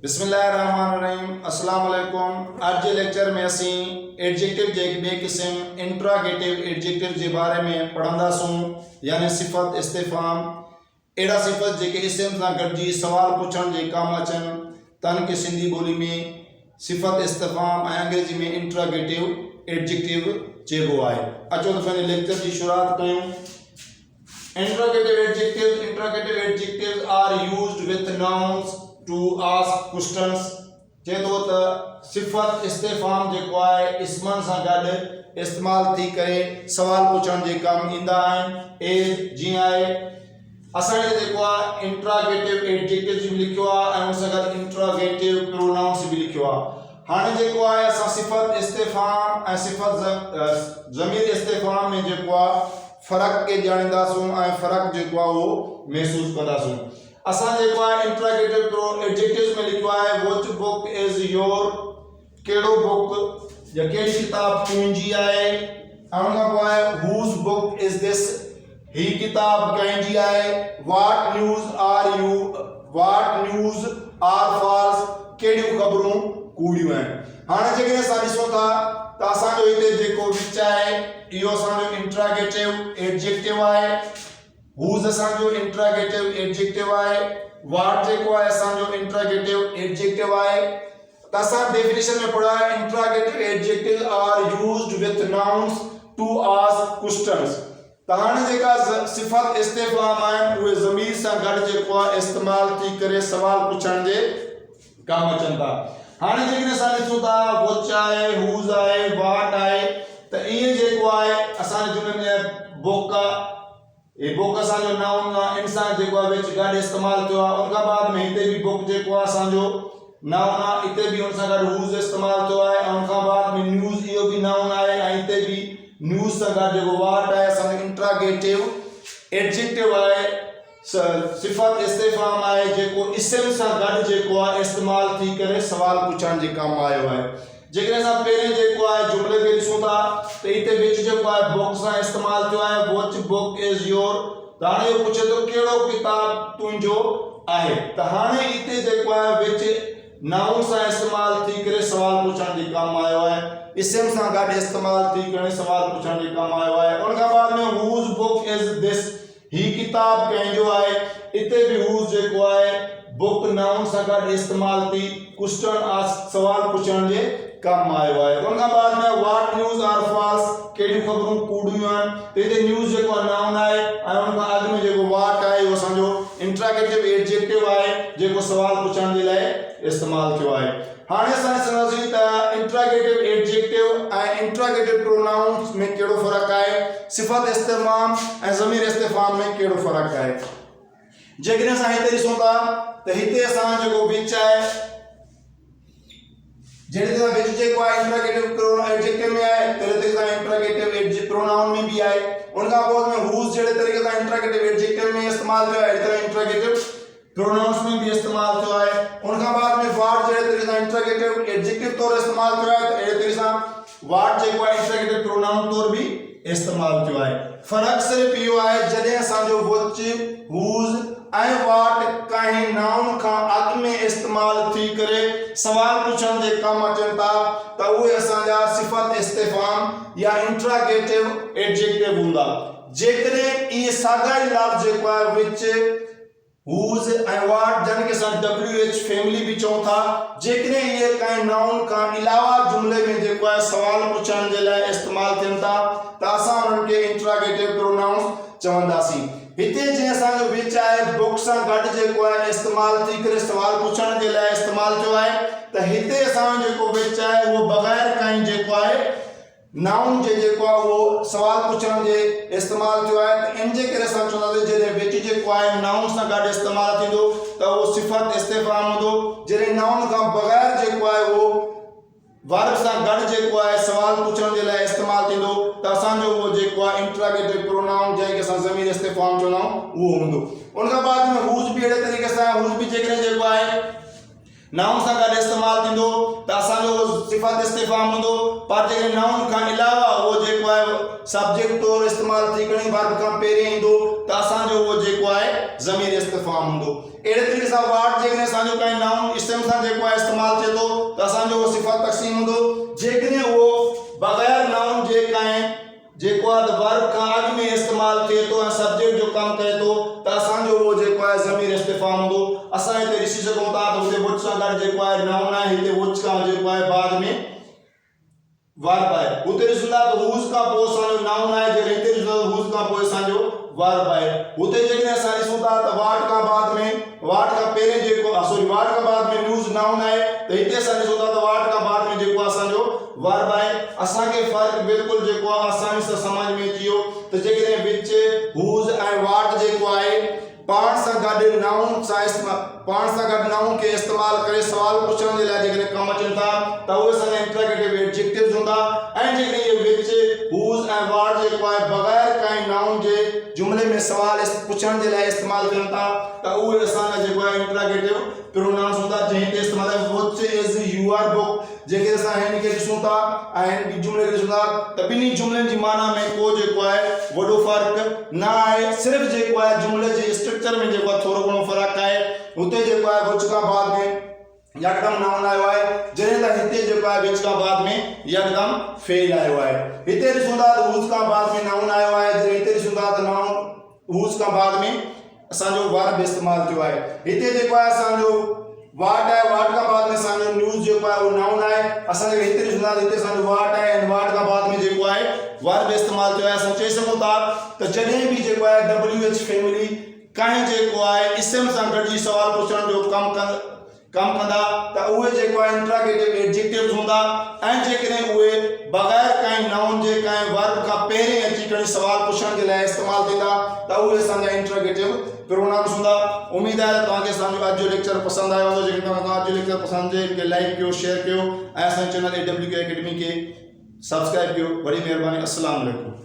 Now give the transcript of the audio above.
बिस्मिल्लाहिर्रहमानिर्रहीम अस्सलाम वालेकुम। आज के लेक्चर में असी एडजेक्टिव जे बे किस्म इंट्रागेटिव एडजेक्टिव के बारे में पढ़ंदासूं, यानी सिफ़त इस्तिफ़ाम। एड़ा सिफ़त जेके इस्म सां गॾिजी सवाल पुछण जे कम अचन तन के सिंधी बोली में सिफ़त इस्तिफ़ाम ऐं अंग्रेजी में इंट्रागेटिव एडजेक्टिव चइबो आहे। अचो त पंहिंजे लेक्चर की शुरुआत कयूं। Interrogative adjectives are used with nouns to ask questions। चेतो त सिफ़त इस्तिफ़ाम जेको आहे इस्मन सां गॾु इस्तेमाल थी करे सवाल पुछण जे कम ईंदा आहिनि। ए जीअं आहे असांजे जेको आहे इंट्रागेटिव एडजेक्टिव्स भी लिखियो आहे ऐं उन सां गॾु इंट्रागेटिव प्रोनाउंस भी लिखियो आहे। हाणे जेको आहे असां सिफ़त इस्तिफ़ाम ऐं सिफ़त ज़मीर इस्तिफ़ाम में जेको आहे फ़र्क़ के ॼाणींदासूं ऐं फ़र्क़ जेको आहे उहो महसूस कंदासूं। असां जेको आहे इंट्रागेटिव एडजेक्टिव्स में लिखियो आहे व्हिच बुक इज़ योर, कहिड़ो बुक या कहिड़ी किताब तुंहिंजी आहे। ऐं उन खां पोइ आहे हूज़ बुक इज़ दिस, ही किताब कंहिंजी आहे। व्हाट न्यूज़ आर फॉल्स, कहिड़ियूं ख़बरूं कूड़ियूं आहिनि। हाणे जेकॾहिं असां ॾिसूं था त असांजो हिते जेको विच आहे इहो असांजो इंट्रागेटिव एडजेक्टिव आहे। हूज़ असांजो इंट्रागेटिव एडजेक्टिव आहे। व्हाट जेको आहे असांजो इंट्रागेटिव एडजेक्टिव आहे। त असां डेफिनेशन में पढ़ा है interrogative adjective are used with nouns to ask questions. त हाणे जेका सिफ़त इस्तिफ़ाम आहिनि उहे ज़मीर सां गॾु जेको आहे इस्तेमाल थी करे सवाल पुछण जे कम अचनि था। हाणे जेकॾहिं असां ॾिसूं था व्हिच आहे, हूज़ आहे, व्हाट आहे, त इहे जेको आहे असांजे जुमले में बुक आहे। ये बुक असांजो नाउन आहे, इंसान जेको आहे विच गॾु इस्तेमाल थियो आहे। उन खां बाद में हिते भी बुक जेको आहे असांजो नाउन आहे, हिते भी उन सां गॾु हूज़ इस्तेमाल थियो आहे। ऐं उन खां बाद में न्यूज़ इहो भी नाउन आहे ऐं हिते भी न्यूज़ सां गॾु जेको व्हाट आहे असांजो इंट्रागेटिव एडजेक्टिव आहे, सिफ़त इस्तिफ़ाम आहे जेको इस्म सां गॾु जेको आहे इस्तेमाल थी करे सवाल पुछण जे कम आयो आहे। जेकॾहिं असां पहिरें जेको आहे जुमले खे ॾिसूं था त हिते विच जेको आहे बुक सां इस्तेमाल थियो आहे व्हिच बुक इज़ योर। त हाणे इहो पुछे थो कहिड़ो किताब तुंहिंजो आहे। त हाणे हिते जेको आहे विच नाउन सां इस्तेमाल थी करे सवाल पुछण जे कम आयो आहे, इस्म सां गॾु इस्तेमाल थी करे सवाल पुछण जे कम आयो आहे। उन खां बाद में हूज़ बुक इज़ दिस, ही किताब कंहिंजो आहे। हिते भी हूज़ जेको आहे बुक नाउन सां गॾु इस्तेमाल थी क्वेश्चन आस्क सवाल पुछण जे कम आयो आहे। उन खां बाद में व्हाट न्यूज़ आर फॉल्स, कहिड़ियूं ख़बरूं कूड़ियूं आहिनि। त हिते न्यूज़ जेको आहे नाउन आहे ऐं उन खां अॻु में जेको व्हाट आहे उहो असांजो इंट्रागेटिव एडजेक्टिव आहे जेको सवाल पुछण जे लाइ इस्तेमाल थियो आहे। हाणे असां ॾिसंदासीं त इंट्रागेटिव एडजेक्टिव ऐं इंट्रागेटिव प्रोनाउंस में कहिड़ो फ़र्क़ु आहे, सिफ़त इस्तिफ़ाम ऐं ज़मीर इस्तिफ़ाम में कहिड़ो फ़र्क़ु आहे। जेकॾहिं असां हिते ॾिसूं था त हिते असां जेको विच आहे जहिड़े तरह विच जेको आहे इंट्रागेटिव एडजेक्टिव में आहे तहिड़े तरह इंट्रागेटिव प्रोनाउन में भी आहे। उन खां पोइ में हूज़ जहिड़े तरीक़े सां इंट्रागेटिव एडजेक्टिव में इस्तेमाल थियो आहे अहिड़ी तरह इंट्रागेटिव प्रोनाउंस में भी इस्तेमाल थियो आहे। उन खां बाद में व्हाट जहिड़े तरीक़े सां इंट्रागेटिव एडजेक्टिव तौर इस्तेमाल थियो आहे त अहिड़े तरीक़े सां व्हाट जेको आहे इंट्रागेटिव प्रोनाउन तौर भी इस्तेमाल थियो आहे। फ़र्क़ु सिर्फ़ इहो आहे जॾहिं असांजो व्हिच, हूज़ ऐं व्हाट कंहिं नाउन खां अॻु में इस्तेमाल थी करे सवाल पुछण जे कम अचनि था त उहे असांजा सिफ़त इस्तिफ़ाम या इंट्रागेटिव एडजेक्टिव हूंदा। जेकॾहिं इहे साॻा ई लफ़्ज़ जेको आहे विच, हूज़ ऐं व्हाट जन के असां WH फैमिली भी चऊं था, जेकॾहिं इहे कंहिं नाउन खां अलावा जुमले में जेको आहे सवाल पुछण जे लाइ इस्तेमाल थियनि था त असां उन्हनि खे इंट्रागेटिव प्रोनाउंस चवंदासीं। हिते जीअं असांजो विच आहे बुक सां गॾु जेको आहे इस्तेमाल थी करे सवाल पुछण जे लाइ इस्तेमाल थियो आहे, त हिते असांजो जेको विच आहे उहो बग़ैर कंहिं जेको आहे नाउन जे जेको आहे उहो सवाल पुछण जे इस्तेमाल थियो आहे। त इन जे करे असां चवंदासीं जॾहिं विच जेको आहे नाउन सां गॾु इस्तेमाल थींदो त उहो सिफ़त इस्तिफ़ाम हूंदो। जॾहिं नाउन खां बग़ैर जेको आहे उहो वर्ब सां गॾु जेको आहे सवाल पुछण जे लाइ इस्तेमाल थींदो त असांजो उहो जेको आहे इंट्रागेटिव प्रोनाउन जंहिंखे असां ज़मीर इस्तिफ़ाम चवंदा आहियूं उहो हूंदो। उन खां बाद में हूज़ भी अहिड़े तरीक़े सां हूज़ भी जेकॾहिं जेको आहे नाउन सां गॾु इस्तेमाल थींदो त असांजो सिफ़त इस्तिफ़ाम हूंदो। पर जेकॾहिं नाउन खां अलावा उहो जेको आहे सब्जेक्ट तौर इस्तेमाल थी करे वर्ब खां पहिरियों ईंदो त असांजो उहो जेको आहे ज़मीर इस्तिफ़ाम हूंदो। अहिड़े तरीक़े सां वाट जेकॾहिं असांजो कंहिं नाउन इस्म सां जेको आहे इस्तेमालु थिए थो त असांजो उहो सिफ़त तक़सीम हूंदो। जेकॾहिं उहो बग़ैर नाउन जे कंहिं जेको आहे वर्ब खां अॻु में इस्तेमालु थिए थो ऐं सब्जेक्ट जो कमु करे थो त असांजो उहो जेको आहे ज़मीर इस्तिफ़ाम हूंदो। असां हिते ॾिसी सघूं था त हुते वुड सां गॾु जेको आहे नाउन आहे, हिते वुड खां जेको आहे बाद में वर्ब आहे। हुते ॾिसूं था त हूज़ खां पोइ असांजो नाउन आहे, जेकॾहिं हिते ॾिसूं था हूज़ खां पोइ असांजो वर्ब आहे। हुते जेकॾहिं असां ॾिसूं था त वाट खां बाद में वाट खां पहिरें जेको वाट खां बाद में न्यूज़ नाउन आहे, त हिते असां ॾिसूं था त वाट खां बाद में जेको असांजो वर्ब आहे। असांखे फ़र्क़ु बिल्कुलु जेको आहे आसानी सां सम्झ में अची वियो त जेकॾहिं विच हूज़ ऐं वाट जेको आहे पाण सां गॾु नाउन सां पाण सां गॾु नाउन खे इस्तेमालु करे सवाल पुछण जे लाइ जेकॾहिं कमु अचनि था त उहे असांजा इंट्रोगेटिव एडजेक्टिव्स हूंदा। ऐं जेकॾहिं इहे विच हूज़ ऐं वाट जेको आहे बग़ैर कंहिं नाउन जे जुमिले में सवाल पुछण जे लाइ इस्तेमालु कनि था त उहे असांजा जेको आहे इंट्रोगेटिव प्रोनाउंस हूंदा। जंहिं ते इस्तेमालु आहे व्हिच इज़ यूअर बुक। जेके असां हिन खे ॾिसूं था ऐं हिन जुमिले खे ॾिसूं था त ॿिन्ही जुमिलनि जी माना में को जेको आहे वॾो फ़र्क़ु न आहे। सिर्फ़ु जेको आहे जुमिले जे स्ट्रक्चर में जेको आहे थोरो घणो फ़र्क़ु आहे। हुते जेको आहे व्हिच खां बाद में यकदम नाउन आयो आहे, जॾहिं त हिते जेको आहे विच खां बाद में यकदम फेल आयो आहे। हिते ॾिसूं था त हूज़ खां बाद में नाउन आयो आहे, जॾहिं हिते ॾिसूं था त नाउन हूज़ खां बाद में असांजो वर्ब इस्तेमालु थियो आहे। हिते जेको आहे असांजो वाट आहे, वाट खां बाद में असांजो न्यूज़ जेको आहे उहो नाउन आहे। असां जेके हिते ॾिसूं था हिते असांजो वाट आहे ऐं वाट खां बाद में जेको आहे वर्ब इस्तेमालु थियो आहे। असां चई सघूं था त जॾहिं बि जेको आहे WH फैमिली कंहिं जेको आहे इस्म सां गॾिजी सवाल पुछण जो कमु कंदा त उहे जेको आहे इंट्रोगेटिव एडजेक्टिव्स हूंदा। ऐं जेकॾहिं उहे बग़ैर कंहिं नाउन जे कंहिं वर्ब खां पहिरें अची करे सवाल पुछण जे लाइ इस्तेमालु थींदा त उहे असांजा इंट्रोगेटिव प्रोनाउंस हूंदा। उमेद आहे त तव्हांखे असांजो अॼु जो लेक्चर पसंदि आयो हूंदो। जेकॾहिं तव्हांखे अॼु जो लेक्चर पसंदि अचे इनखे लाइक कयो, शेयर कयो ऐं असांजे चैनल AWK अकेडमी खे सब्सक्राइब कयो। बड़ी महिरबानी। अस्सलाम वालेकुम।